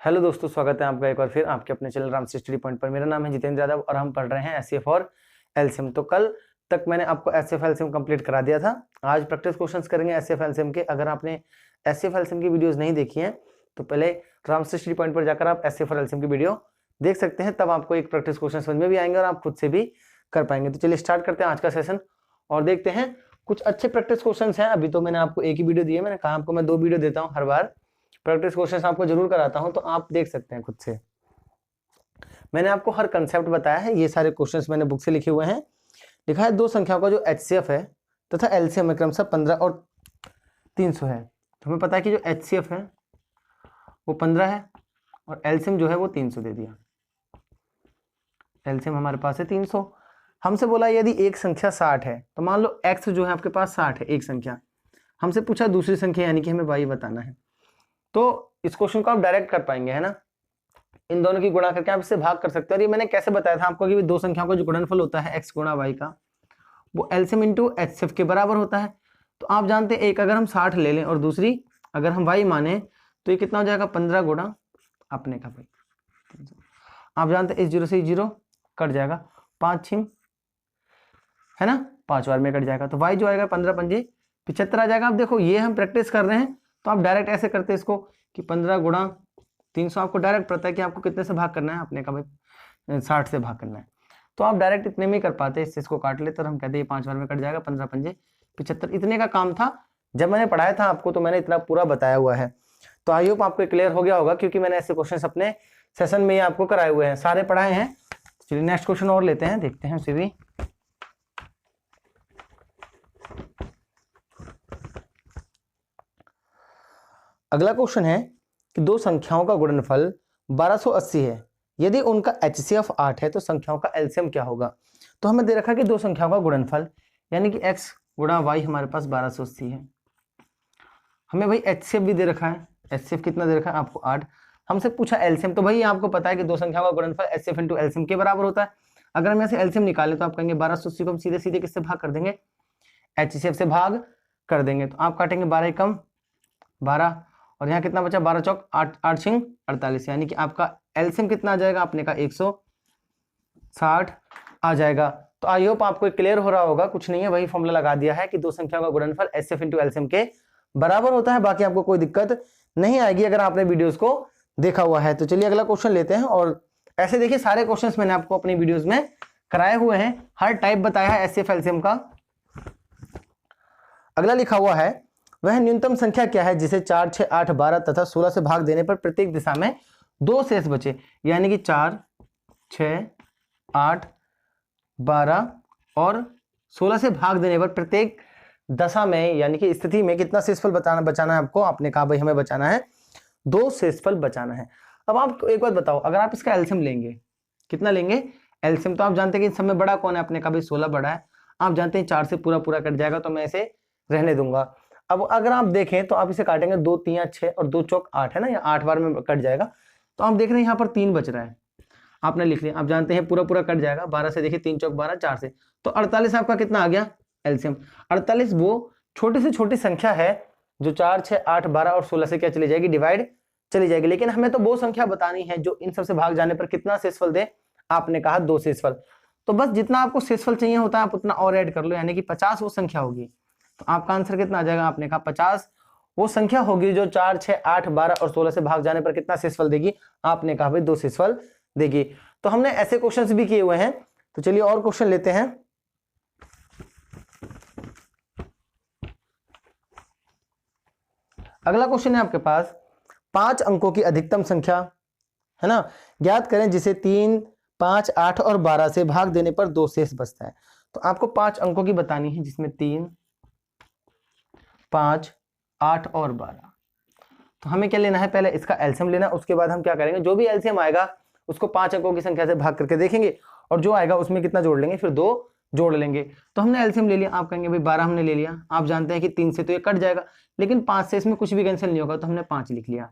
Hello दोस्तों, स्वागत है आपका एक बार फिर आपके अपने चैनल रामसी स्टडी पॉइंट पर। मेरा नाम है जितेंद्र यादव और हम पढ़ रहे हैं एचसीएफ और एलसीएम। तो कल तक मैंने आपको एचसीएफ एलसीएम कंप्लीट करा दिया था। आज प्रैक्टिस क्वेश्चंस करेंगे एचसीएफ एलसीएम के। अगर आपने एचसीएफ एलसीएम की वीडियोस नहीं देखी हैं तो पहले रामसी स्टडी पॉइंट पर जाकर आप एचसीएफ और एलसीएम की वीडियो देख सकते हैं, तब आपको एक प्रैक्टिस क्वेश्चन समझ में भी आएंगे और आप खुद से भी कर पाएंगे। तो चलिए स्टार्ट करते हैं आज का सेशन और देखते हैं कुछ अच्छे प्रैक्टिस क्वेश्चन हैं। अभी तो मैंने आपको एक ही वीडियो दी है, मैंने कहा आपको मैं 2 वीडियो देता हूँ, हर बार प्रैक्टिस क्वेश्चंस आपको जरूर कराता हूं, तो आप देख सकते हैं खुद से। मैंने आपको हर कंसेप्ट बताया है। ये सारे क्वेश्चंस मैंने बुक से लिखे हुए हैं। लिखा है 2 संख्याओं का जो एचसीएफ है तथा एलसीएम है क्रमशः 15 और 300 है। तो हमें पता है कि जो एचसीएफ है वो 15 है और एलसीएम जो है वो 300 दे दिया। एलसीएम हमारे पास है 300। हमसे बोला यदि एक संख्या 60 है, तो मान लो एक्स जो है आपके पास 60 है एक संख्या। हमसे पूछा दूसरी संख्या यानी कि हमें वाई बताना है। तो इस क्वेश्चन को आप डायरेक्ट कर पाएंगे, है ना। इन दोनों की गुणा करके आप इससे भाग कर सकते हैं। और ये मैंने कैसे बताया था आपको कि 2 संख्याओं का जो गुणनफल होता है एक्स गुणा वाई का, वो एलसीएम इंटू एचसीएफ के बराबर होता है। तो आप जानते हैं एक अगर हम 60 ले लें और दूसरी अगर हम वाई माने तो ये कितना हो जाएगा 15 गुणा अपने का भाई। आप जानते हैं इस 0 से 0 कट जाएगा, 5 छिम है ना, 5 बार में कट जाएगा। तो वाई जो आएगा 15 पंजे 75 आ जाएगा। अब देखो ये हम प्रैक्टिस कर रहे हैं तो आप डायरेक्ट ऐसे करते हैं इसको कि 15 गुणा 300। आपको डायरेक्ट पता है कि आपको कितने से भाग करना है, अपने का भाई 60 से भाग करना है। तो आप डायरेक्ट इतने में ही कर पाते, इससे इसको काट लेते और हम कहते हैं 5 बार में कट जाएगा, 15 पंजे 75। इतने का काम था। जब मैंने पढ़ाया था आपको तो मैंने इतना पूरा बताया हुआ है। तो आई होप आपको क्लियर हो गया होगा, क्योंकि मैंने ऐसे क्वेश्चन अपने सेशन में ही आपको कराए हुए हैं, सारे पढ़ाए हैं। चलिए नेक्स्ट क्वेश्चन और लेते हैं, देखते हैं उसे भी। अगला क्वेश्चन है कि 2 संख्याओं का गुणनफल 1280 है। यदि उनका एचसीएफ 8 है तो संख्याओं का एलसीएम क्या होगा। तो हमें दे रखा है कि 2 संख्याओं का गुणनफल यानी कि x गुणा y हमारे पास 1280 है। हमें भाई एचसीएफ भी दे रखा है। एचसीएफ कितना दे रखा है आपको 8। हमसे पूछा एलसीएम, तो भाई आपको पता है कि 2 संख्याओं का गुणनफल एचसीएफ इंटू एलसीएम के बराबर होता है। अगर हम ऐसे एलसीएम निकाले तो आप कहेंगे 1280 को हम सीधे सीधे किससे भाग कर देंगे, एचसीएफ से भाग कर देंगे। तो आप काटेंगे 12 कम 12 और यहाँ कितना बचा 12 चौक 8 8 छिंग 48, यानी कि आपका एलसीएम कितना आ जाएगा अपने का 160 आ जाएगा। तो आई होप आपको क्लियर हो रहा होगा। कुछ नहीं है, वही फॉर्मूला लगा दिया है कि 2 संख्याओं का गुणनफल एचसीएफ इंटू एलसीएम के बराबर होता है। बाकी आपको कोई दिक्कत नहीं आएगी अगर आपने वीडियोस को देखा हुआ है। तो चलिए अगला क्वेश्चन लेते हैं। और ऐसे देखिए सारे क्वेश्चंस मैंने आपको अपनी वीडियोस में कराए हुए हैं, हर टाइप बताया है एचसीएफ एलसीएम का। अगला लिखा हुआ है वह न्यूनतम संख्या क्या है जिसे 4, 6, 8, 12 तथा 16 से भाग देने पर प्रत्येक दिशा में 2 शेष बचे। यानी कि 4, 6, 8, 12 और 16 से भाग देने पर प्रत्येक दशा में यानी कि स्थिति में कितना शेषफल बचाना है आपको। आपने कहा भाई हमें बचाना है 2 शेषफल बचाना है। अब आप एक बात बताओ, अगर आप इसका एलसीएम लेंगे कितना लेंगे एलसीएम, तो आप जानते हैं कि इस समय बड़ा कौन है, अपने का भाई 16 बड़ा है। आप जानते हैं 4 से पूरा पूरा कट जाएगा, तो मैं इसे रहने दूंगा। अब अगर आप देखें तो आप इसे काटेंगे 2 3 6 और 2 चौक 8 है ना, या 8 बार में कट जाएगा। तो आप देख रहे हैं यहाँ पर 3 बच रहा है, आपने लिख लिया। आप जानते हैं पूरा पूरा कट जाएगा 12 से, देखिए 3 चौक 12 4 से, तो 48 आपका कितना आ गया एलसीएम। 48 वो छोटी से छोटी संख्या है जो 4, 6, 8, 12 और 16 से क्या चली जाएगी, डिवाइड चली जाएगी। लेकिन हमें तो वो संख्या बतानी है जो इन सबसे भाग जाने पर कितना शेषफल दे। आपने कहा 2 शेषफल, तो बस जितना आपको शेषफल चाहिए होता है आप उतना और ऐड कर लो, यानी कि 50 वो संख्या होगी। तो आपका आंसर कितना आ जाएगा, आपने कहा 50 वो संख्या होगी जो 4, 6, 8, 12 और 16 से भाग जाने पर कितना शेषफल देगी। आपने कहा भाई 2 शेषफल देगी। तो हमने ऐसे क्वेश्चंस भी किए हुए हैं। तो चलिए और क्वेश्चन लेते हैं। अगला क्वेश्चन है आपके पास 5 अंकों की अधिकतम संख्या है ना, ज्ञात करें जिसे 3, 5, 8 और 12 से भाग देने पर 2 शेष बचता है। तो आपको 5 अंकों की बतानी है जिसमें 3, 5, 8 और 12। तो हमें क्या लेना है, पहले इसका एलसीएम लेना, उसके बाद हम क्या करेंगे जो भी एलसीएम आएगा उसको 5 अंकों की संख्या से भाग करके देखेंगे और जो आएगा उसमें कितना जोड़ लेंगे, फिर 2 जोड़ लेंगे। तो हमने एलसीएम ले लिया, आप कहेंगे भाई 12 हमने ले लिया। आप जानते हैं कि 3 से तो ये कट जाएगा, लेकिन 5 से इसमें कुछ भी कैंसिल नहीं होगा, तो हमने 5 लिख लिया।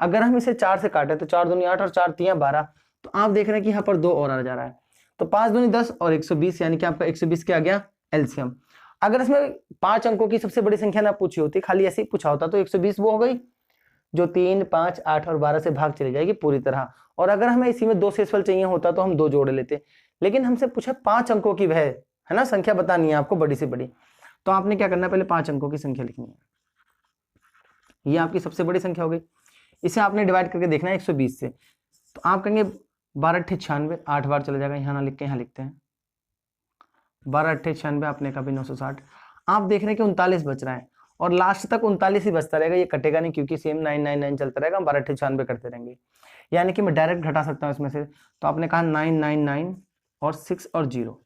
अगर हम इसे 4 से काटे तो 4 दूनी 8 और 4 3 12, तो आप देख रहे हैं कि यहाँ पर 2 और आ जा रहा है। तो 5 दूनी 10 और 120, यानी कि आपका 120 क्या आ गया एलसीएम। अगर इसमें 5 अंकों की सबसे बड़ी संख्या ना पूछी होती, खाली ऐसे ही पूछा होता, तो 120 वो हो गई जो 3, 5, 8 और 12 से भाग चली जाएगी पूरी तरह। और अगर हमें इसी में 2 शेषफल चाहिए होता तो हम 2 जोड़ लेते, लेकिन हमसे पूछा 5 अंकों की वह है ना संख्या बतानी है आपको, बड़ी से बड़ी। तो आपने क्या करना है, पहले 5 अंकों की संख्या लिखनी है। ये आपकी सबसे बड़ी संख्या हो गई। इसे आपने डिवाइड करके देखना है 120 से। तो आप कहेंगे 12 अट्ठे 96, 8 बार चला जाएगा, यहाँ ना लिख के यहाँ लिखते हैं 12 अट्ठे 96, आपने कहा 960। आप देख रहे हैं कि 39 बच रहा है और लास्ट तक 39 ही बचता रहेगा, ये कटेगा नहीं क्योंकि सेम 999 चलता रहेगा, हम 12 अट्ठे 96 करते रहेंगे। यानी कि मैं डायरेक्ट घटा सकता हूँ इसमें से। तो आपने कहा 999 और 6 और 0,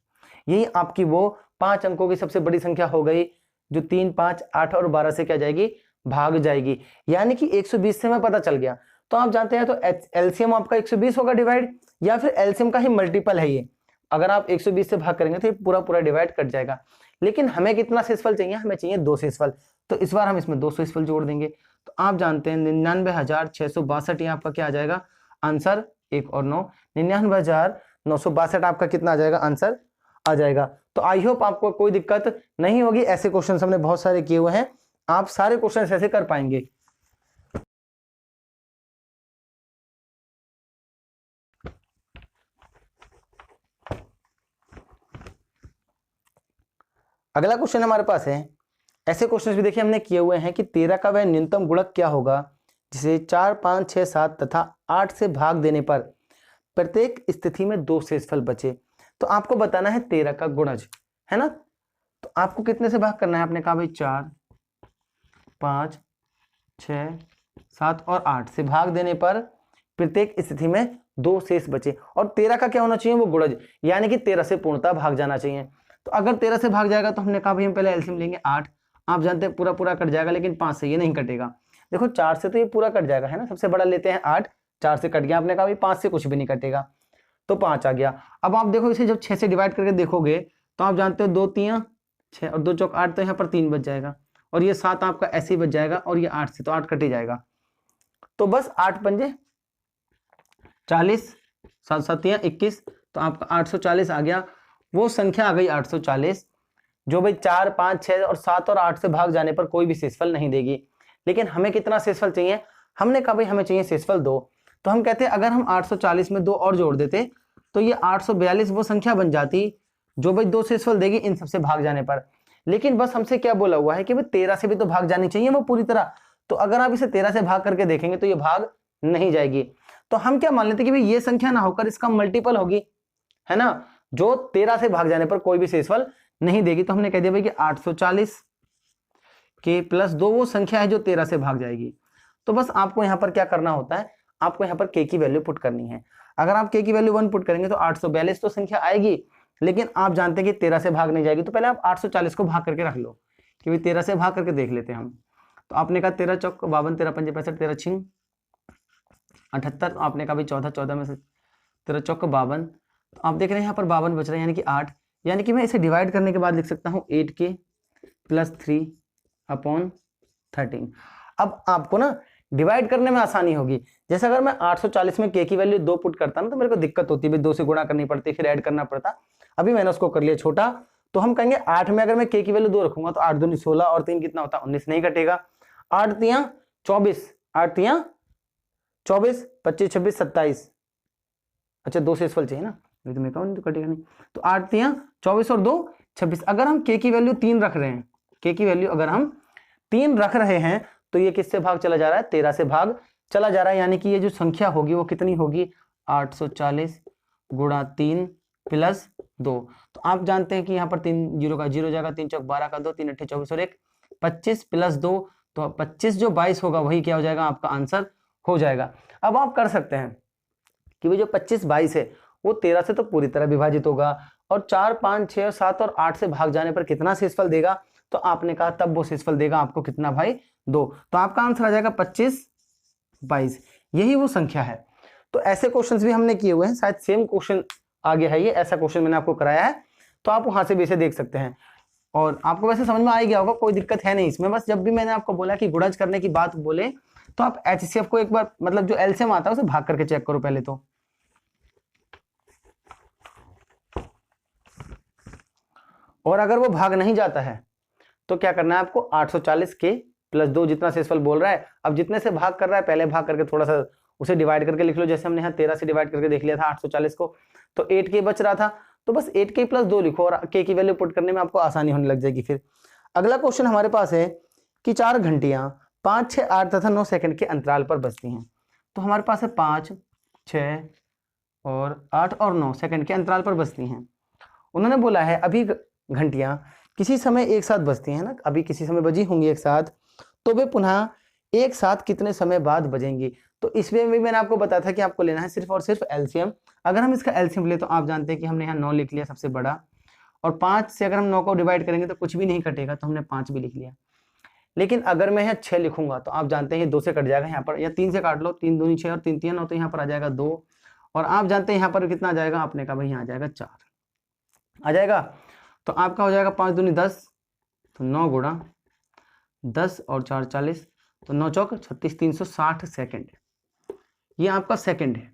यही आपकी वो 5 अंकों की सबसे बड़ी संख्या हो गई, जो 3, 5, 8 और 12 से क्या जाएगी, भाग जाएगी। यानी कि 120 से हमें पता चल गया। तो आप जानते हैं तो एलसीएम आपका 120 होगा डिवाइड, या फिर एलसीएम का ही मल्टीपल है ये। अगर आप 120 से भाग करेंगे तो ये पूरा पूरा डिवाइड कट जाएगा। लेकिन हमें कितना शेषफल चाहिए, हमें चाहिए 2 शेषफल। तो इस बार हम इसमें 2 शेषफल जोड़ देंगे। तो आप जानते हैं 99,662 ये आपका क्या आ जाएगा आंसर, 1 और 9, 99,962 आपका कितना आ जाएगा आंसर आ जाएगा। तो आई होप आपको कोई दिक्कत नहीं होगी। ऐसे क्वेश्चन हमने बहुत सारे किए हुए हैं, आप सारे क्वेश्चन ऐसे कर पाएंगे। अगला क्वेश्चन हमारे पास है, ऐसे क्वेश्चन भी देखिए हमने किए हुए हैं कि 13 का वह न्यूनतम गुणक क्या होगा जिसे 4, 5, 6, 7 तथा 8 से भाग देने पर प्रत्येक स्थिति में 2 शेषफल बचे। तो आपको बताना है 13 का गुणज, है ना। तो आपको कितने से भाग करना है, आपने कहा भाई 4, 5, 6, 7 और 8 से भाग देने पर प्रत्येक स्थिति में 2 शेष बचे। और 13 का क्या होना चाहिए, वो गुणज, यानी कि 13 से पूर्णतः भाग जाना चाहिए। तो अगर 13 से भाग जाएगा तो हमने कहा भाई हम पहले एलसीएम लेंगे 8, आप जानते हैं पूरा पूरा कट जाएगा, लेकिन 5 से ये नहीं कटेगा। देखो 4 से तो ये पूरा कट जाएगा, है ना, सबसे बड़ा लेते हैं 8, 4 से कट गया, आपने कहा भाई 5 से कुछ भी नहीं कटेगा, तो 5 आ गया। अब आप देखो इसे जब 6 से डिवाइड करके देखोगे तो आप जानते हो 2 3 6 और 2 चौक 8, तो यहाँ पर 3 बच जाएगा, और ये 7 आपका ऐसे ही बच जाएगा, और ये 8 से तो 8 कट ही जाएगा। तो बस 8 पंजे 40, 7 7 21, तो आपका 840 आ गया। वो संख्या आ गई 840, जो भाई 4, 5, 6 और 7 और 8 से भाग जाने पर कोई भी शेषफल नहीं देगी। लेकिन हमें कितना शेषफल चाहिए, हमने कहा भाई हमें चाहिए शेषफल 2। तो हम कहते हैं अगर हम 840 में 2 और जोड़ देते तो ये 842 वो संख्या बन जाती जो भाई 2 शेषफल देगी इन सबसे भाग जाने पर। लेकिन बस हमसे क्या बोला हुआ है कि भाई 13 से भी तो भाग जानी चाहिए वो पूरी तरह। तो अगर आप इसे 13 से भाग करके देखेंगे तो ये भाग नहीं जाएगी। तो हम क्या मान लेते कि भाई ये संख्या ना होकर इसका मल्टीपल होगी, है ना, जो 13 से भाग जाने पर कोई भी शेषफल नहीं देगी। तो हमने कह दिया भाई कि 840 के प्लस 2 वो संख्या है जो 13 से भाग जाएगी। तो बस आपको यहां पर क्या करना होता है, आपको यहां पर k की वैल्यू पुट करनी है। अगर आप k की वैल्यू 1 पुट करेंगे तो 842 तो संख्या आएगी, लेकिन आप जानते हैं कि 13 से भाग नहीं जाएगी। तो पहले आप 840 को भाग करके रख लो कि भाई 13 से भाग करके देख लेते हैं हम। तो आपने कहा 13 चौक 52, 13 पंजे 65, 13 छिंग 78, आपने कहा भाई 14, 14 में से 13 चौक 52, तो आप देख रहे हैं यहाँ पर 52 बच रहा है, यानी कि 8, यानी कि मैं इसे डिवाइड करने के बाद लिख सकता हूँ 8k प्लस 3/13। अब आपको ना डिवाइड करने में आसानी होगी। जैसे अगर मैं 840 में k की वैल्यू 2 पुट करता ना तो मेरे को दिक्कत होती है, 2 से गुणा करनी पड़ती, फिर ऐड करना पड़ता। अभी मैंने उसको कर लिया छोटा। तो हम कहेंगे 8 में अगर मैं k की वैल्यू 2 रखूंगा तो 8 दूनी 16 और 3 कितना होता है 19, नहीं कटेगा। 8 तियां 24, 8 तियां 24, 25, 26, 27, अच्छा 2 शेषफल चाहिए ना, नहीं तो मेरे अकाउंट तो कटेगा नहीं। तो 8 तियां 24 और 2 26। अगर हम k की वैल्यू 3 रख रहे हैं, k की वैल्यू अगर हम 3 रख रहे हैं तो ये किससे भाग चला जा रहा है, 13 से भाग चला जा रहा है। यानी कि ये जो संख्या होगी वो कितनी होगी, 840 गुणा 3 प्लस 2। तो आप जानते हैं कि यहाँ पर 3 जीरो का 0 जाएगा, 3 चौक 12 का 2, 3 अट्ठे 24 और 1 25 प्लस 2, तो 25 जो 22 होगा वही क्या हो जाएगा, आपका आंसर हो जाएगा। अब आप कर सकते हैं कि वो जो 25 22 है वो 13 से तो पूरी तरह विभाजित होगा, और 4 5 6 7 और 8 से भाग जाने पर कितना शेषफल देगा। तो आपने कहा तब वो शेषफल देगा आपको कितना भाई, 2। तो आपका आंसर आ जाएगा 25 22, यही वो संख्या है। तो ऐसे क्वेश्चंस भी हमने किए हुए हैं, शायद सेम क्वेश्चन आगे है, ये ऐसा क्वेश्चन मैंने आपको कराया है, तो आप वहां से भी इसे देख सकते हैं। और आपको वैसे समझ में आ गया होगा, कोई दिक्कत है नहीं इसमें। बस जब भी मैंने आपको बोला कि गुणज करने की बात बोले तो आप HCF को एक बार मतलब जो एलसीएम आता है उसे भाग करके चेक करो पहले तो। और अगर वो भाग नहीं जाता है तो क्या करना है आपको, 840 के प्लस 2 जितना शेषफल बोल रहा है, अब जितने से भाग कर रहा है पहले भाग करके थोड़ा सा उसे डिवाइड करके लिख लो। जैसे हमने यहाँ 13 से डिवाइड करके देख लिया था 840 को, तो 8k बच रहा था, तो बस 8k प्लस 2 लिखो और k की वैल्यू पुट करने में आपको आसानी होने लग जाएगी। फिर अगला क्वेश्चन हमारे पास है कि 4 घंटियां 5, 6, 8 तथा 9 सेकंड के अंतराल पर बजती हैं। तो हमारे पास है 5, 6 और 8 और 9 सेकंड के अंतराल पर बजती हैं। उन्होंने बोला है अभी घंटियां किसी समय एक साथ बजती हैं ना, अभी किसी समय बजी होंगी एक साथ, तो वे पुनः एक साथ कितने समय बाद बजेंगी। तो इसमें भी मैंने आपको बताया था कि आपको लेना है सिर्फ और सिर्फ एलसीएम। अगर हम इसका एलसीएम ले तो आप जानते हैं कि हमने यहाँ 9 लिख लिया सबसे बड़ा, और 5 से अगर हम 9 को डिवाइड करेंगे तो कुछ भी नहीं कटेगा, तो हमने 5 भी लिख लिया। लेकिन अगर मैं यहाँ 6 लिखूंगा तो आप जानते हैं 2 से कट जाएगा यहाँ पर, या 3 से काट लो, 3 दूनी 6 और 3 3 9, तो यहाँ पर आ जाएगा 2, और आप जानते हैं यहाँ पर कितना आ जाएगा, आपने कहा भाई यहाँ आ जाएगा 4 आ जाएगा। तो आपका हो जाएगा 5 दूनी 10, तो 9 गुणा 10 और 4 40, तो 9 चौक 36, 360 सेकेंड, ये आपका सेकंड है।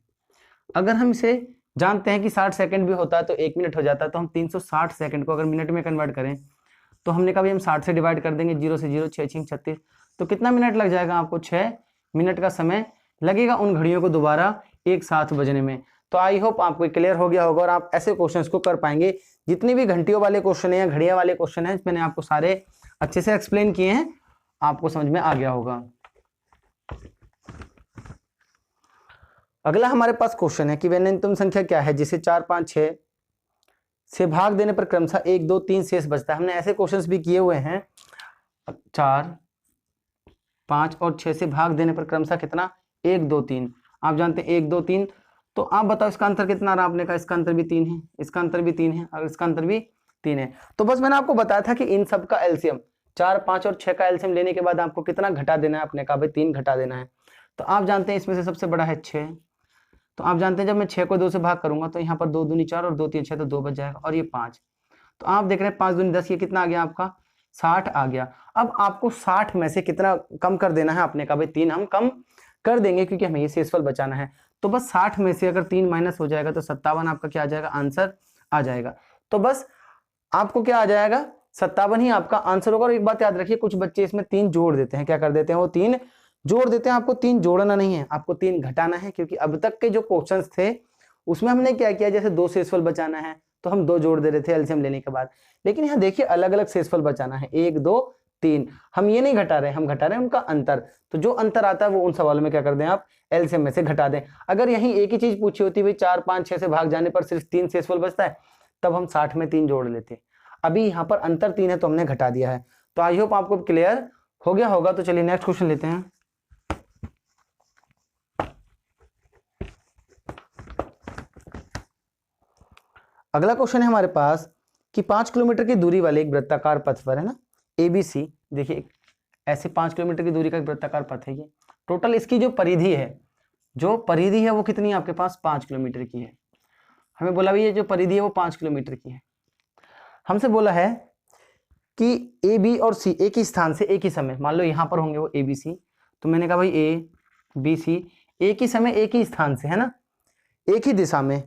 अगर हम इसे जानते हैं कि 60 सेकंड भी होता है तो 1 मिनट हो जाता है, तो हम 360 सेकंड को अगर मिनट में कन्वर्ट करें तो हमने कहा भाई हम 60 से डिवाइड कर देंगे, 0 से 0, 6 6 36, तो कितना मिनट लग जाएगा आपको, 6 मिनट का समय लगेगा उन घड़ियों को दोबारा एक साथ बजने में। तो आई होप आपको क्लियर हो गया होगा और आप ऐसे क्वेश्चंस को कर पाएंगे। जितने भी घंटियों वाले क्वेश्चन है या घड़ियां वाले क्वेश्चन है मैंने आपको सारे अच्छे से एक्सप्लेन किए हैं, आपको समझ में आ गया होगा। अगला हमारे पास क्वेश्चन है कि वह न्यूनतम संख्या क्या है जिसे 4, 5, 6 से भाग देने पर क्रमशः 1, 2, 3 शेष बचता है। हमने ऐसे क्वेश्चंस भी किए हुए हैं, 4, 5 और 6 से भाग देने पर क्रमशः कितना, 1, 2, 3, आप जानते हैं 1, 2, 3, तो आप बताओ इसका अंतर कितना रहा। आपने कहा इसका अंतर भी 3 है, इसका अंतर भी 3 है, और इसका अंतर भी 3 है। तो बस मैंने आपको बताया था कि इन सब का एलसीएम 4, 5 और 6 का एलसीएम लेने के बाद आपको कितना घटा देना है, आपने कहा भाई 3 घटा देना है। तो आप जानते हैं इसमें से सबसे बड़ा है 6, तो आप जानते हैं जब मैं 6 को 2 से भाग करूंगा तो यहाँ पर 2 दूनी 4 और 2 3 6, तो 2 बच जाएगा, और ये 5, तो आप देख रहे हैं 5 दूनी 10, ये कितना आ गया आपका 60 आ गया। अब आपको 60 में से कितना कम कर देना है, आपने कहा भाई 3 हम कम कर देंगे क्योंकि हमें ये शेषफल बचाना है। तो बस 60 में से अगर 3 माइनस हो जाएगा तो 57 आपका क्या आ जाएगा, आंसर आ जाएगा। तो बस आपको क्या आ जाएगा, 57 ही आपका आंसर होगा। और एक बात याद रखिए, कुछ बच्चे इसमें 3 जोड़ देते हैं, क्या कर देते हैं वो 3 जोड़ देते हैं। आपको 3 जोड़ना नहीं है, आपको 3 घटाना है, क्योंकि अब तक के जो क्वेश्चंस थे उसमें हमने क्या किया, जैसे 2 शेषफल बचाना है तो हम 2 जोड़ दे रहे थे एलसीएम लेने के बाद, लेकिन यहाँ देखिए अलग अलग शेषफल बचाना है, 1, 2, 3, हम ये नहीं घटा रहे, हम घटा रहे हैं उनका अंतर। तो जो अंतर आता है वो उन सवालों में क्या कर दें आप, एलसीएम में से घटा दें। अगर यहीं एक ही चीज पूछी होती, भाई 4, 5, 6 से भाग जाने पर सिर्फ 3 शेषफल बचता है, तब हम 60 में 3 जोड़ लेते। अभी यहाँ पर अंतर 3 है तो हमने घटा दिया है। तो आई होप आपको क्लियर हो गया होगा। तो चलिए नेक्स्ट क्वेश्चन लेते हैं। अगला क्वेश्चन है हमारे पास कि 5 किलोमीटर की दूरी वाले एक वृत्ताकार पथ पर, है ना, ABC, देखिए ऐसे 5 किलोमीटर की दूरी का एक वृत्ताकार पथ है ये। टोटल इसकी जो परिधि है वो कितनी है आपके पास, 5 किलोमीटर की है। हमें बोला भी ये जो परिधि है वो 5 किलोमीटर की है। हमसे बोला है कि ए बी और सी एक ही स्थान से एक ही समय, मान लो यहाँ पर होंगे वो ABC, तो मैंने कहा भाई ABC एक ही समय एक ही स्थान से, है ना, एक ही दिशा में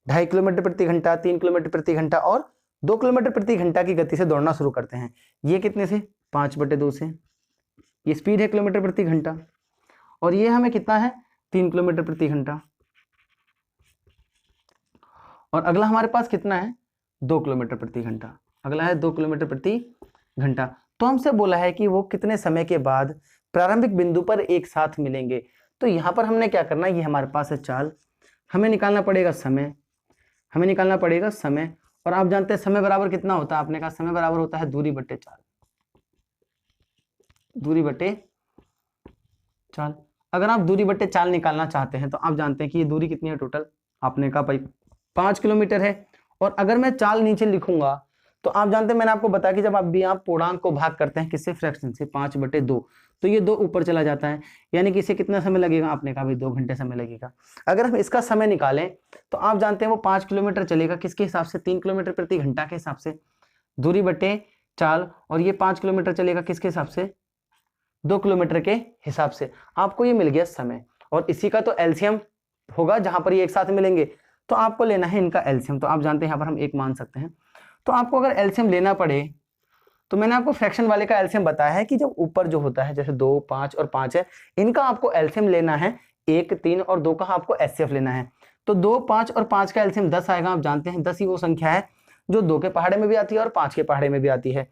2.5 किलोमीटर प्रति घंटा, 3 किलोमीटर प्रति घंटा और 2 किलोमीटर प्रति घंटा की गति से दौड़ना शुरू करते हैं। ये कितने से, 5/2 से, ये स्पीड है किलोमीटर प्रति घंटा, और ये हमें कितना है 3 किलोमीटर प्रति घंटा, और अगला हमारे पास कितना है 2 किलोमीटर प्रति घंटा, अगला है 2 किलोमीटर प्रति घंटा। तो हमसे बोला है कि वो कितने समय के बाद प्रारंभिक बिंदु पर एक साथ मिलेंगे। तो यहाँ पर हमने क्या करना है, ये हमारे पास है चाल, हमें निकालना पड़ेगा समय, और आप जानते हैं समय बराबर कितना होता है, आपने कहा समय बराबर होता है दूरी बटे चाल। अगर आप दूरी बटे चाल निकालना चाहते हैं तो आप जानते हैं कि ये दूरी कितनी है टोटल, आपने कहा भाई 5 किलोमीटर है। और अगर मैं चाल नीचे लिखूंगा तो आप जानते हैं मैंने आपको बताया कि जब आप पूर्णांक को भाग करते हैं किससे, फ्रैक्शन से, 5/2, तो ये 2 ऊपर चला जाता है, यानी कि इसे कितना समय लगेगा, आपने कहा भाई 2 घंटे समय लगेगा। अगर हम इसका समय निकालें तो आप जानते हैं वो 5 किलोमीटर चलेगा किसके हिसाब से, 3 किलोमीटर प्रति घंटा के हिसाब से, दूरी बटे चाल, और ये 5 किलोमीटर चलेगा किसके हिसाब से, 2 किलोमीटर के हिसाब से। आपको ये मिल गया समय, और इसी का तो एलसीएम होगा जहां पर ये एक साथ मिलेंगे, तो आपको लेना है इनका एलसीएम। तो आप जानते हैं यहाँ पर हम 1 मान सकते हैं। तो आपको अगर एलसीएम लेना पड़े तो मैंने आपको फ्रैक्शन वाले का एलसीएम बताया है कि जब ऊपर जो होता है जैसे 2, 5 और 5 है, इनका आपको एलसीएम लेना है 1, 3 और 2 का आपको एचसीएफ लेना है। तो 2, 5 और 5 का एलसीएम 10 आएगा। आप जानते हैं 10 ही वो संख्या है जो 2 के पहाड़े में भी आती है और 5 के पहाड़े में भी आती है।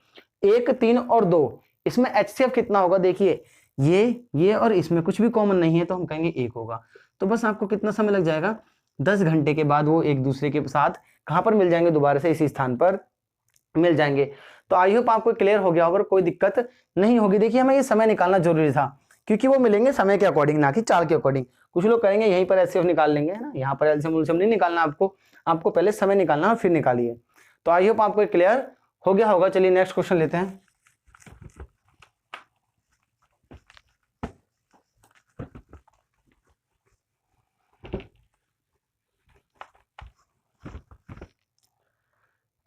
1, 3 और 2, इसमें एचसीएफ कितना होगा? देखिए ये और इसमें कुछ भी कॉमन नहीं है, तो हम कहेंगे 1 होगा। तो बस आपको कितना समय लग जाएगा? 10 घंटे के बाद वो एक दूसरे के साथ कहां पर मिल जाएंगे? दोबारा से इसी स्थान पर मिल जाएंगे। तो आई होप आपको क्लियर हो गया होगा, कोई दिक्कत नहीं होगी। देखिए हमें ये समय निकालना जरूरी था, क्योंकि वो मिलेंगे समय के अकॉर्डिंग, ना कि चाल के अकॉर्डिंग। कुछ लोग करेंगे यहीं पर एचसीएफ निकाल लेंगे, है ना, यहाँ पर एलसीएम उलसीएम नहीं निकालना आपको पहले समय निकालना और फिर निकालिए। तो आई होप आपको क्लियर हो गया होगा। चलिए नेक्स्ट क्वेश्चन लेते हैं।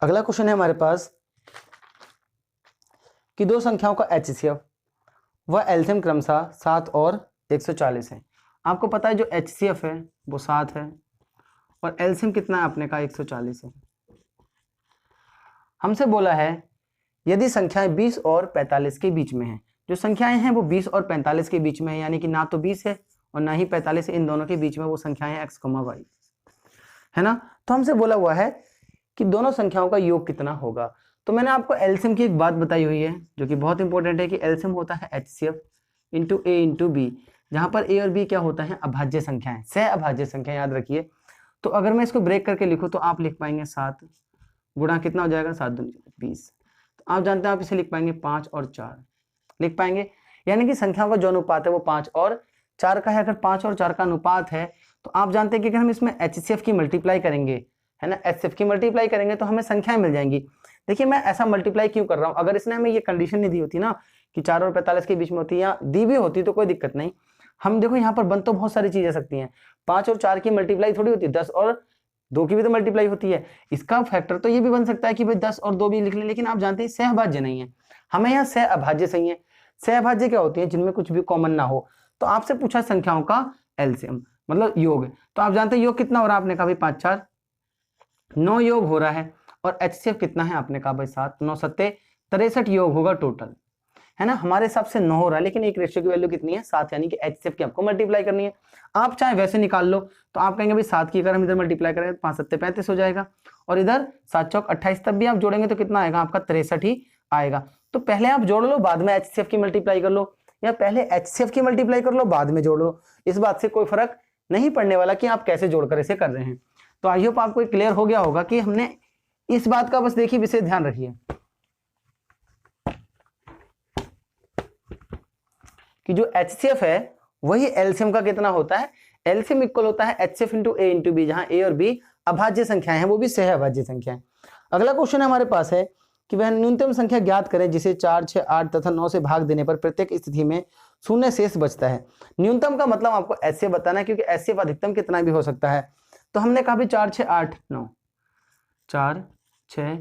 अगला क्वेश्चन है हमारे पास कि दो संख्याओं का एचसीएफ व एलसीएम क्रमशः 7 और 140 है। आपको पता है जो एचसीएफ है वो 7 है और एलसीएम कितना है अपने का? 140 है। हमसे बोला है यदि संख्याएं 20 और 45 के बीच में हैं। जो संख्याएं हैं वो 20 और 45 के बीच में है, यानी कि ना तो 20 है और ना ही 45 है, इन दोनों के बीच में वो संख्याएं x, y है ना। तो हमसे बोला हुआ है कि दोनों संख्याओं का योग कितना होगा। तो मैंने आपको एलसीएम की एक बात बताई हुई है जो कि बहुत इंपॉर्टेंट है कि एलसीएम होता है एचसीएफ इंटू ए इंटू बी, जहां पर ए और बी क्या होता है? अभाज्य संख्याएं, सह अभाज्य संख्या, याद रखिए। तो अगर मैं इसको ब्रेक करके लिखूं तो आप लिख पाएंगे 7 गुणा कितना हो जाएगा? 7 दूनी 20। तो आप जानते हैं आप इसे लिख पाएंगे 5 और 4 लिख पाएंगे, यानी कि संख्याओं का जो अनुपात है वो 5 और 4 का है। अगर 5 और 4 का अनुपात है तो आप जानते हैं कि अगर हम इसमें एचसीएफ की मल्टीप्लाई करेंगे, है ना, एचसीएफ की मल्टीप्लाई करेंगे तो हमें संख्याएं मिल जाएंगी। देखिए मैं ऐसा मल्टीप्लाई क्यों कर रहा हूं? अगर इसने हमें ये कंडीशन नहीं दी होती ना कि 4 और 45 के बीच में होती, या दी भी होती तो कोई दिक्कत नहीं। हम देखो यहाँ पर बन तो बहुत सारी चीजें सकती हैं। 5 और 4 की मल्टीप्लाई थोड़ी होती है, 10 और 2 की भी तो मल्टीप्लाई होती है। इसका फैक्टर तो ये भी बन सकता है कि भाई 10 और 2 भी लिख लें, लेकिन आप जानते हैं सहअभाज्य नहीं है, हमें यहाँ सह अभाज्य सही है। सहअभाज्य क्या होती है? जिनमें कुछ भी कॉमन ना हो। तो आपसे पूछा संख्याओं का एलसीएम मतलब योग, तो आप जानते हैं योग कितना हो रहा है? आपने कहा भाई 5 4 9 योग हो रहा है। और एचसीएफ कितना है? आपने कहा भाई 7, 9 7 63 योग होगा टोटल, है ना। हमारे हिसाब से 9 हो रहा है, लेकिन एक रेशियो की वैल्यू कितनी है? 7, यानी कि एचसीएफ की आपको मल्टीप्लाई करनी है। आप चाहे वैसे निकाल लो, तो आप कहेंगे भाई 7 की अगर हम इधर मल्टीप्लाई करेंगे तो 5 7 35 हो जाएगा, और इधर 7 चौक 28, तब भी आप जोड़ेंगे तो कितना आएगा? आपका 63 ही आएगा। तो पहले आप जोड़ लो, बाद में एचसीएफ की मल्टीप्लाई कर लो, या पहले एचसीएफ की मल्टीप्लाई कर लो बाद में जोड़ लो। इस बात से कोई फर्क नहीं पड़ने वाला कि आप कैसे जोड़कर इसे कर रहे हैं। तो आई होप आपको क्लियर हो गया होगा कि हमने इस बात का बस देखिए विशेष ध्यान रखिए कि जो एचसीएफ है वही एलसीएम का कितना होता है? एलसीएम इक्वल होता है एचसीएफ इंटू ए इंटू बी, जहां ए और बी अभाज्य संख्याएं हैं, वो भी सह अभाज्य संख्याएं। अगला क्वेश्चन हमारे पास है कि वह न्यूनतम संख्या ज्ञात करें जिसे 4, 6, 8 तथा 9 से भाग देने पर प्रत्येक स्थिति में शून्य शेष बचता है। न्यूनतम का मतलब आपको एचसीएफ बताना है, क्योंकि एचसीएफ अधिकतम कितना भी हो सकता है। तो हमने कहा भी 4, 6, 8, 9, 4, 6,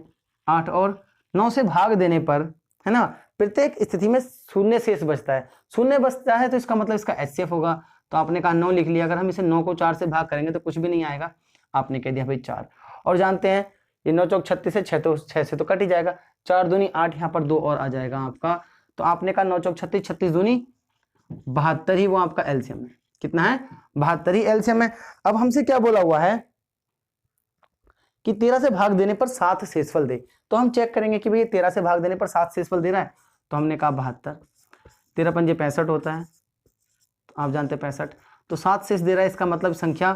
8 और 9 से भाग देने पर, है ना, प्रत्येक स्थिति में शून्य शेष बचता है। शून्य बचता है तो इसका मतलब इसका एचसीएफ होगा। तो आपने कहा 9 लिख लिया। अगर हम इसे 9 को 4 से भाग करेंगे तो कुछ भी नहीं आएगा, आपने कह दिया भाई 4। और जानते हैं ये 9 चौक 36 है, 6 तो 6 से तो कट ही जाएगा, 4 दूनी 8, यहाँ पर 2 और आ जाएगा आपका। तो आपने कहा 9 चौक 36, 36 दूनी 72 ही वो आपका एलसीएम है। कितना है? 72 ही एलसीएम है। अब हमसे क्या बोला हुआ है कि 13 से भाग देने पर 7 शेषफल दे। तो हम चेक करेंगे कि भाई 13 से भाग देने पर 7 शेषफल दे रहा है। तो हमने कहा 72, 13 पंजे 65 होता है, तो आप जानते हैं 65, तो 7 शेष दे रहा है, इसका मतलब संख्या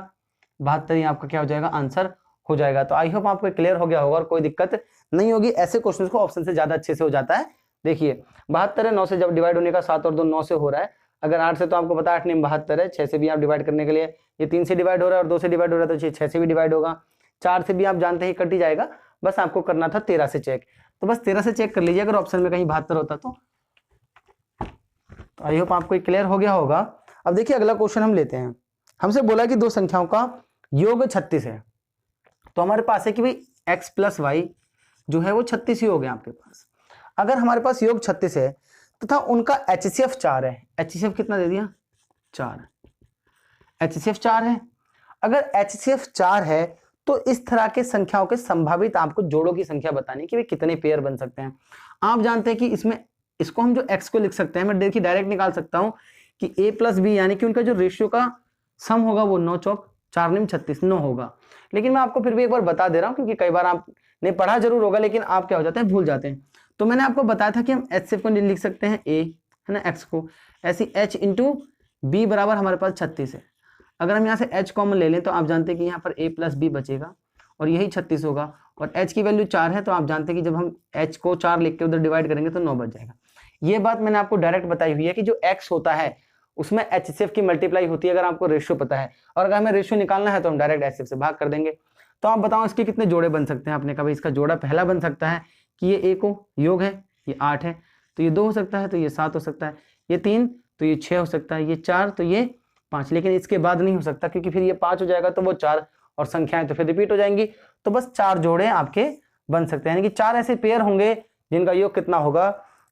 72 ही आपका क्या हो जाएगा? आंसर हो जाएगा। तो आई होप आपको क्लियर हो गया होगा और कोई दिक्कत नहीं होगी। ऐसे क्वेश्चन को ऑप्शन से ज्यादा अच्छे से हो जाता है। देखिए 72 है, 9 से जब डिवाइड होने का 7 और 2 9 से हो रहा है। अगर 8 से तो आपको पता है 8 नहीं 72 है, 6 से भी आप डिवाइड करने के लिए, ये 3 से डिवाइड हो रहा है और 2 से डिवाइड हो रहा है तो 6 से भी डिवाइड होगा, 4 से भी आप जानते हैं कट ही जाएगा। बस आपको करना था 13 से चेक, तो बस 13 से चेक कर लीजिए अगर ऑप्शन में कहीं 72 होता तो। आई होप आपको क्लियर हो गया होगा। अब देखिए अगला क्वेश्चन हम लेते हैं। हमसे बोला कि दो संख्याओं का योग 36 है। तो हमारे पास है कि भाई x प्लस वाई जो है वो 36 ही हो गया आपके पास। अगर हमारे पास योग 36 है तथा उनका एचसीएफ 4 है। एचसीएफ कितना दे दिया? 4। एचसीएफ 4 है। अगर एचसीएफ 4 है तो इस तरह के संख्याओं के संभावित आपको जोड़ों की संख्या बतानी है कि वे कितने पेयर बन सकते हैं। आप जानते हैं कि इसमें इसको हम जो x को लिख सकते हैं, मैं देखिए डायरेक्ट निकाल सकता हूं कि a प्लस बी यानी कि उनका जो रेशियो का सम होगा वो 9 चौक 4 निम 36 9 होगा। लेकिन मैं आपको फिर भी एक बार बता दे रहा हूं क्योंकि कई बार आपने पढ़ा जरूर होगा लेकिन आप क्या हो जाते हैं, भूल जाते हैं। तो मैंने आपको बताया था कि हम HCF को लिख सकते हैं a, है ना, x को ऐसी h इंटू बी बराबर हमारे पास 36 है। अगर हम यहाँ से h कॉमन ले लें तो आप जानते हैं कि यहाँ पर a प्लस बी बचेगा और यही 36 होगा और h की वैल्यू 4 है, तो आप जानते हैं कि जब हम h को 4 लिख के उधर डिवाइड करेंगे तो 9 बच जाएगा। ये बात मैंने आपको डायरेक्ट बताई हुई है कि जो x होता है उसमें HCF की मल्टीप्लाई होती है अगर आपको रेशियो पता है, और अगर हमें रेशियो निकालना है तो हम डायरेक्ट HCF से भाग कर देंगे। तो आप बताओ इसके कितने जोड़े बन सकते हैं। आपने कहा भाई इसका जोड़ा पहला बन सकता है कि ये a को योग है, ये 8 है, तो ये 2 हो सकता है, तो ये 7 हो सकता है, ये 3 तो ये 6 हो सकता है, ये 4 तो ये 5, लेकिन इसके बाद नहीं हो सकता क्योंकि फिर ये 5 हो जाएगा तो वो 4 और संख्याएं तो फिर रिपीट हो जाएंगी। तो बस 4 जोड़े आपके बन सकते हैं, यानी कि 4 ऐसे पेयर होंगे जिनका योग कितना होगा,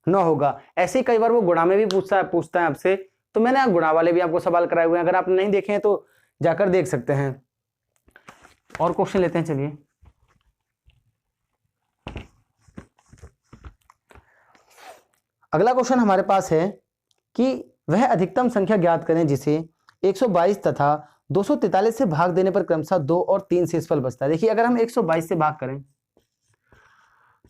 9 होगा। ऐसे ही कई बार वो गुणा में भी पूछता है आपसे, तो मैंने गुणा वाले भी आपको सवाल कराए हुए हैं, अगर आप नहीं देखे हैं तो जाकर देख सकते हैं। और क्वेश्चन लेते हैं, चलिए। अगला क्वेश्चन हमारे पास है कि वह अधिकतम संख्या ज्ञात करें जिसे 122 तथा 243 से भाग देने पर क्रमशः 2 और 3 शेषफल बचता है। देखिए अगर हम 122 से भाग करें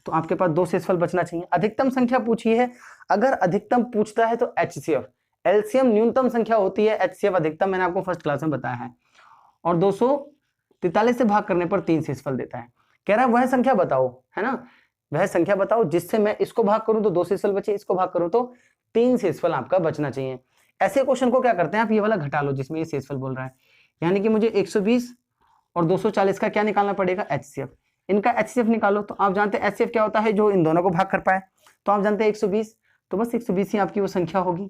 तो आपके पास 2 शेषफल बचना चाहिए। अधिकतम संख्या पूछी है, अगर अधिकतम पूछता है तो HCF, LCM न्यूनतम संख्या होती है, HCF अधिकतम, मैंने आपको फर्स्ट क्लास में बताया है। और 243 से भाग करने पर 3 शेषफल देता है। कह रहा है वह संख्या बताओ, है ना, वह संख्या बताओ जिससे मैं इसको भाग करूं तो 2 शेषफल बचे, इसको भाग करूं तो 3 शेषफल आपका बचना चाहिए। ऐसे क्वेश्चन को क्या करते हैं आप, ये वाला घटा लो जिसमें ये शेषफल बोल रहा है, यानी कि मुझे 120 और 240 का क्या निकालना पड़ेगा, HCF। इनका HCF निकालो। तो आप जानते हैं HCF क्या होता है, जो इन दोनों को भाग कर पाए। तो आप जानते हैं 120, तो बस 120 ही आपकी वो संख्या होगी,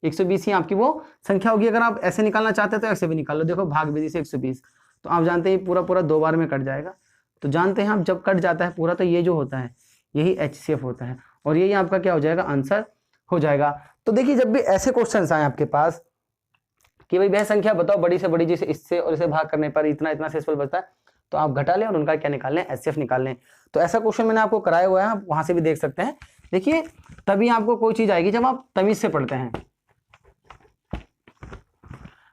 120 ही आपकी वो संख्या होगी। अगर आप ऐसे निकालना चाहते हैं तो ऐसे भी निकाल लो, देखो भाग विधि से 120, तो आप जानते हैं पूरा पूरा 2 बार में कट जाएगा। तो जानते हैं आप जब कट जाता है पूरा तो ये जो होता है यही HCF होता है, और यही आपका क्या हो जाएगा, आंसर हो जाएगा। तो देखिए जब भी ऐसे क्वेश्चन आए आपके पास कि भाई वह संख्या बताओ बड़ी से बड़ी जिसे इससे और इसे भाग करने पर इतना इतना शेषफल बचता है, तो आप घटा लें और उनका क्या निकाल लें, HCF निकाल लें। तो ऐसा क्वेश्चन मैंने आपको कराया हुआ है, आप वहां से भी देख सकते हैं। देखिए तभी आपको कोई चीज आएगी जब आप तमीज से पढ़ते हैं।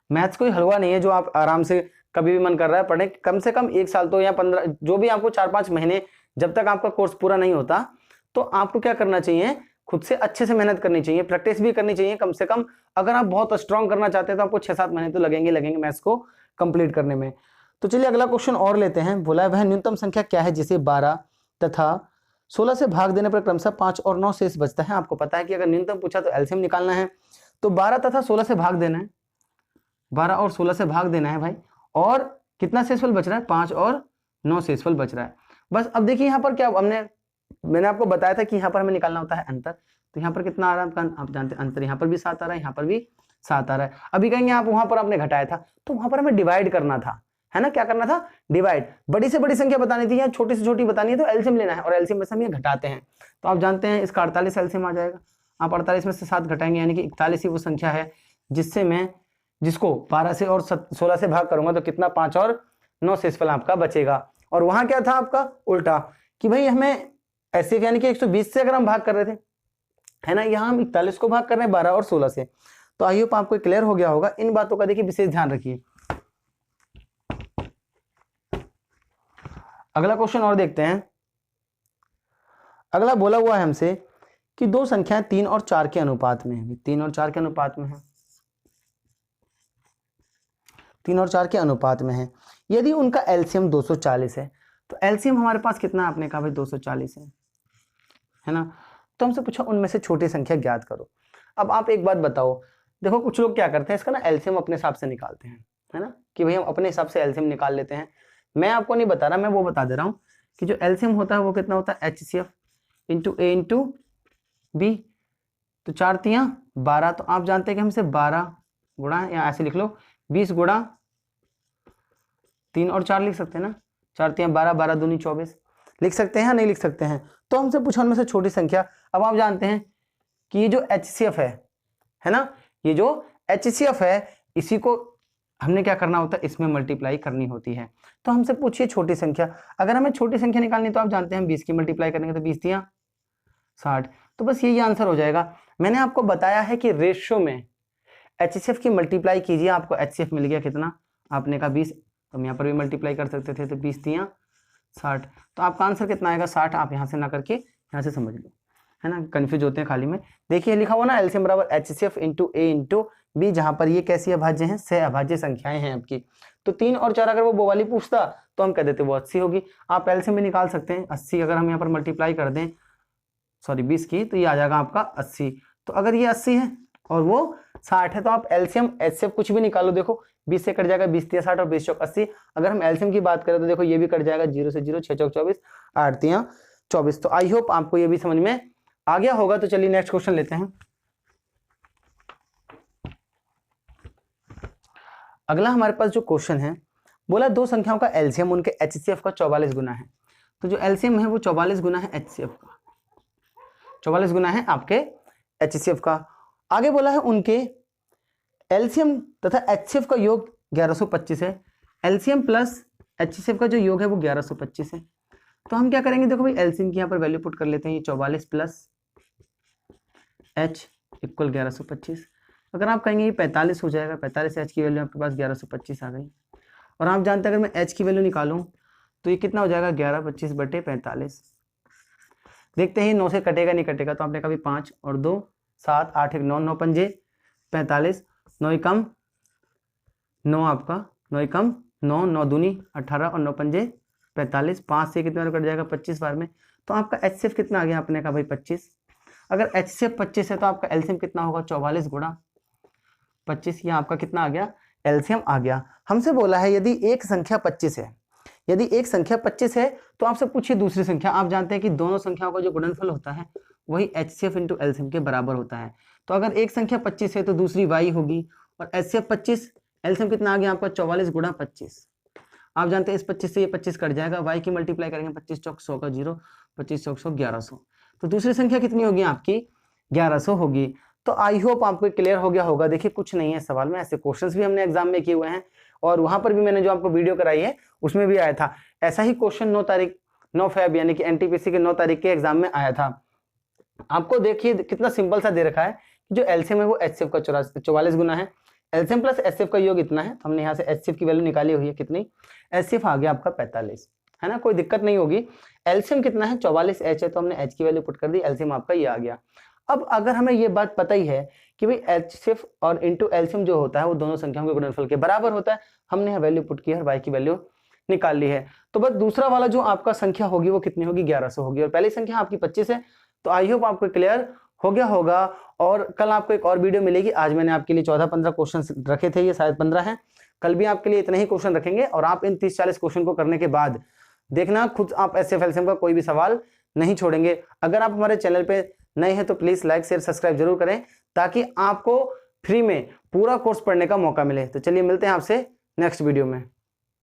मैथ्स कोई हलवा नहीं है जो आप आराम से कभी भी मन कर रहा है पढ़ें। कम से कम 1 साल तो या 15, जो भी आपको 4-5 महीने, जब तक आपका कोर्स पूरा नहीं होता तो आपको क्या करना चाहिए, खुद से अच्छे से मेहनत करनी चाहिए, प्रैक्टिस भी करनी चाहिए कम से कम। अगर आप बहुत स्ट्रांग करना चाहते हैं तो आपको 6-7 महीने तो लगेंगे मैथ्स को कंप्लीट करने में। तो चलिए अगला क्वेश्चन और लेते हैं। बोला है वह न्यूनतम संख्या क्या है जिसे 12 तथा 16 से भाग देने पर क्रमशः 5 और 9 शेष बचता है। आपको पता है कि अगर न्यूनतम पूछा तो एलसीएम निकालना है, तो 12 तथा 16 से भाग देना है, 12 और 16 से भाग देना है भाई, और कितना शेषफल बच रहा है, 5 और 9 शेषफल बच रहा है। बस अब देखिए यहाँ पर क्या मैंने आपको बताया था कि यहाँ पर हमें निकालना होता है अंतर। तो यहाँ पर कितना आ रहा है आपका, आप जानते हैं अंतर यहाँ पर भी 7 आ रहा है, यहाँ पर भी 7 आ रहा है। अभी कहेंगे आप वहां पर आपने घटाया था, तो वहां पर हमें डिवाइड करना था, है ना, क्या करना था, डिवाइड। बड़ी से बड़ी संख्या बतानी थी या छोटी से छोटी बतानी है तो एलसीएम लेना है, और एलसीएम में से हम ये घटाते हैं। तो आप जानते हैं इसका 48 एलसीएम आ जाएगा। आप 48 में से 7 घटाएंगे यानी कि 41 ही वो संख्या है जिसको 12 से और 16 से भाग करूंगा तो कितना, 5 और 9 शेषफल आपका बचेगा। और वहां क्या था आपका उल्टा कि भाई हमें ऐसे यानी कि 120 से अगर हम भाग कर रहे थे, है ना, यहाँ हम 41 को भाग कर रहे हैं 12 और 16 से। तो आई होप आपको क्लियर हो गया होगा। इन बातों का देखिए विशेष ध्यान रखिए। अगला क्वेश्चन और देखते हैं। अगला बोला हुआ है हमसे कि दो संख्याएं 3 और 4 के अनुपात में है, 3 और 4 के अनुपात में है, 3 और 4 के अनुपात में है। यदि उनका एलसीएम 240 है, तो एलसीएम हमारे पास कितना है, आपने कहा भाई 240 है ना। तो हमसे पूछा उनमें से छोटी संख्या ज्ञात करो। अब आप एक बात बताओ, देखो कुछ लोग क्या करते हैं इसका ना एलसीएम अपने हिसाब से निकालते हैं, है ना, कि भाई हम अपने हिसाब से एलसीएम निकाल लेते हैं। मैं आपको नहीं बता रहा, मैं वो बता दे रहा हूँ कि जो एलसीएम होता है वो कितना होता है, HCF into A into B। तो 4 तियां 12, तो आप जानते हैं कि हमसे 12 गुणा, या ऐसे लिख लो 20 गुणा 3 और 4 लिख सकते हैं ना, 4 तियां 12, 12 दूनी 24 लिख सकते हैं, नहीं लिख सकते हैं। तो हमसे पूछा उनमें से छोटी संख्या। अब आप जानते हैं कि ये जो HCF है ना, ये जो HCF है इसी को हमने क्या करना होता है, इसमें मल्टीप्लाई करनी होती है। तो हमसे पूछिए छोटी संख्या, अगर हमें छोटी संख्या निकालनी तो आप जानते हैं 20 की मल्टीप्लाई करेंगे तो 20 दिया 60, तो बस यही आंसर हो जाएगा। मैंने आपको बताया है कि रेशियो में HCF की मल्टीप्लाई कीजिए, आपको HCF मिल गया कितना, आपने कहा 20, तो हम यहाँ पर भी मल्टीप्लाई कर सकते थे, तो 20 दिया 60, तो आपका आंसर कितना आएगा 60। आप यहाँ से ना करके यहाँ से समझ लो, है ना, कंफ्यूज होते हैं खाली में। देखिए लिखा हुआ ना एलसीएम बराबर HCF इंटू ए इंटू बी, जहां पर ये कैसी अभाज्य हैं, सह अभाज्य संख्याएं हैं आपकी। तो 3 और 4 अगर वो वाली पूछता तो हम कह देते वो 80 होगी। आप एलसीएम भी निकाल सकते हैं, 80 अगर हम यहाँ पर मल्टीप्लाई कर दें, सॉरी 20 की, तो ये आ जाएगा आपका 80। तो अगर ये 80 है और वो 60 है, तो आप एलसीएम HCF कुछ भी निकालो, देखो 20 से कट जाएगा, 20 तिया 60 और 20 चौक 80। अगर हम एलसीएम की बात करें तो देखो ये भी कट जाएगा, 0 से 0, 6 चौक 24, 8 तिया 24। तो आई होप आपको ये भी समझ में आ गया होगा। तो चलिए नेक्स्ट क्वेश्चन लेते हैं। अगला हमारे पास जो क्वेश्चन है, बोला दो संख्याओं का एलसीएम उनके HCF का 44 गुना है। तो जो एलसीएम है वो 44 गुना है HCF का, 44 गुना है आपके HCF का। आगे बोला है उनके एलसीएम तथा HCF का योग 1125 है। एलसीएम प्लस HCF का जो योग है वो 1125 है। तो हम क्या करेंगे, देखो भाई एलसीएम की यहाँ पर वैल्यू पुट कर लेते हैं, ये 44 प्लस H इक्वल 1125। अगर आप कहेंगे ये 45 हो जाएगा, 45 से H की वैल्यू आपके पास 1125 आ गई। और आप जानते हैं अगर मैं H की वैल्यू निकालूं तो ये कितना हो जाएगा, 1125 बटे 45। देखते हैं 9 से कटेगा नहीं कटेगा, तो आपने कहा 5 और 2 7, 8 1 9, 9 पंजे 45, 9 कम 9, आपका 9 कम 9, 9 दूनी 18 और 9 पंजे 45, 5 से कितने बार कट जाएगा, 25 बार में। तो आपका HCF कितना आ गया, आपने कहा भाई 25। अगर HCF 25 है तो आपका एलसीएम कितना होगा, 44 गुणा 25, ये आपका कितना आ गया, एलसीएम आ गया। हमसे बोला है यदि एक संख्या 25 है, यदि एक संख्या 25 है तो आपसे पूछिए दूसरी संख्या। आप जानते हैं कि दोनों संख्याओं का जो गुणनफल होता है वही HCF इंटू एलसीएम के बराबर होता है। तो अगर एक संख्या 25 है तो दूसरी y होगी, और HCF 25, एलसीएम कितना आ गया आपका 44 गुणा 25। आप जानते हैं इस 25 से ये 25 कट जाएगा, y की मल्टीप्लाई करेंगे 25 चौक 100 का 0, 25 चौक 100 1100। तो दूसरी संख्या कितनी होगी आपकी, 1100 होगी। तो आई होप आपको क्लियर हो गया होगा। देखिए कुछ नहीं है सवाल में, ऐसे क्वेश्चंस भी हमने एग्जाम में किए हुए हैं, और वहां पर भी मैंने जो आपको वीडियो कराई है उसमें भी आया था ऐसा ही क्वेश्चन 9 फेब यानी कि एनटीपीसी के 9 तारीख के एग्जाम में आया था। आपको देखिए कितना सिंपल सा दे रखा है, जो एलसीएम है वो HCF का 44 गुना है, एलसीएम प्लस HCF का योग इतना है। तो हमने यहाँ से HCF की वैल्यू निकाली हुई है, कितनी, HCF आ गया आपका 45, है ना, कोई दिक्कत नहीं होगी। एलसीएम कितना है 44 H है, तो हमने H की वैल्यू पुट कर दी, एलसीएम आपका ये आ गया। अब अगर हमें ये बात पता ही है कि भाई HCF और इंटू एलसीएम जो होता है वो दोनों संख्याओं के गुणनफल के बराबर होता है, हमने यहाँ वैल्यू पुट की है और y की वैल्यू निकाल ली है। तो बस दूसरा वाला जो आपका संख्या होगी वो कितनी होगी, 1100 होगी, और पहली संख्या आपकी 25 है। तो आई होप आपको क्लियर हो गया होगा। और कल आपको एक और वीडियो मिलेगी। आज मैंने आपके लिए 14-15 क्वेश्चन रखे थे, ये शायद 15 हैं। कल भी आपके लिए इतने ही क्वेश्चन रखेंगे, और आप इन 30-40 क्वेश्चन को करने के बाद देखना खुद आप HCF एलसीएम का कोई भी सवाल नहीं छोड़ेंगे। अगर आप हमारे चैनल पे नए हैं तो प्लीज लाइक शेयर सब्सक्राइब जरूर करें, ताकि आपको फ्री में पूरा कोर्स पढ़ने का मौका मिले। तो चलिए मिलते हैं आपसे नेक्स्ट वीडियो में।